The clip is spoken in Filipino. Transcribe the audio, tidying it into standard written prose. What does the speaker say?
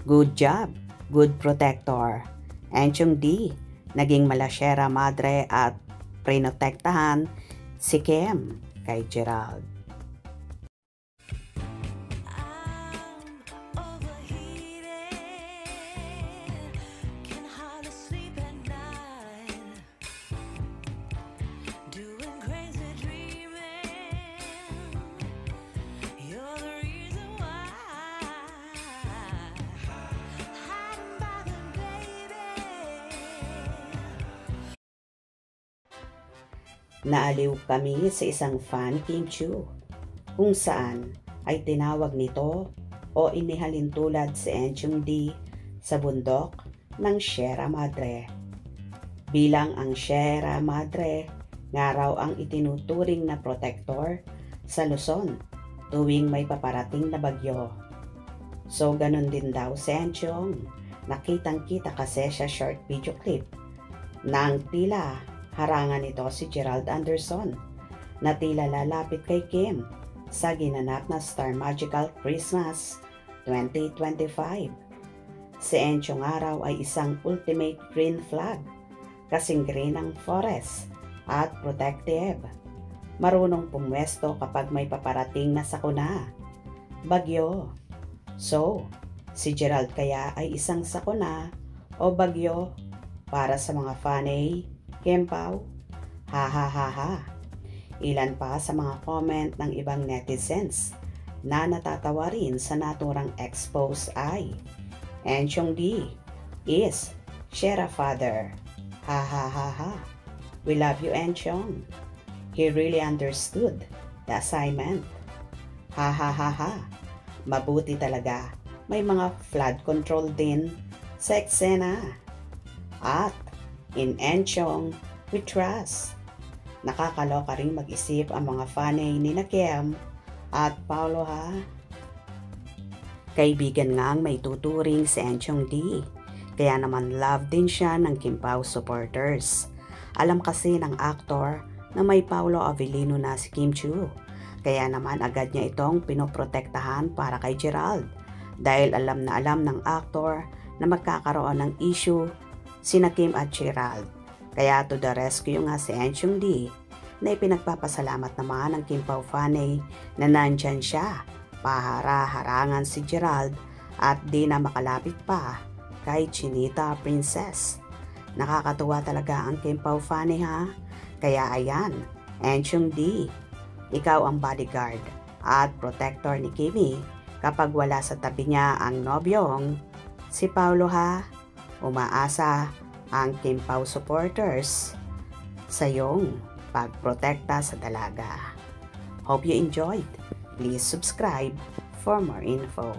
Good job, good protector. Enchong D, naging malasyera madre at prinotektahan si Kim kay Gerald. Naaliw kami sa isang fan Kim Chiu, kung saan ay tinawag nito o inihalin tulad si Enchong D sa bundok ng Sierra Madre. Bilang ang Sierra Madre, nga raw ang itinuturing na protector sa Luzon tuwing may paparating na bagyo. So ganun din daw si Enchong, nakitang-kita kasi sa short video clip na ang tila harangan nito si Gerald Anderson na tila lalapit kay Kim sa ginanap na Star Magical Christmas 2025. Si Enchong araw ay isang ultimate green flag, kasing green ang forest at protective. Marunong pumwesto kapag may paparating na sakuna, bagyo. So, si Gerald kaya ay isang sakuna o bagyo para sa mga fanay Kimpaw? Ha ha ha ha. Ilan pa sa mga comment ng ibang netizens na natatawa rin sa naturang expose ay Enchong D is Sierra father. Ha ha ha ha. We love you, Enchong. He really understood the assignment. Ha ha ha ha. Mabuti talaga. May mga flood control din sa eksena. At in Enchong, we trust. Nakakaloka ring mag-isip ang mga fanay ni Kim at Paulo ha. Kaibigan nga ang may tuturing si Enchong D. Kaya naman love din siya ng Kimpaw supporters. Alam kasi ng aktor na may Paulo Avellino na si Kim Chiu. Kaya naman agad niya itong pinoprotektahan para kay Gerald. Dahil alam na alam ng aktor na magkakaroon ng issue sina Kim at Gerald. Kaya to the rescue nga si Enchong D na ipinagpapasalamat naman ng Kimpaw fanay na nandyan siya para harangan si Gerald at di na makalapit pa kay Chinita Princess. Nakakatuwa talaga ang Kimpaw fanay ha. Kaya ayan, Enchong D, ikaw ang bodyguard at protector ni Kimi kapag wala sa tabi niya ang nobyong si Paulo ha. Umaasa ang Kimpaw supporters sa iyong pagprotekta sa dalaga. Hope you enjoyed. Please subscribe for more info.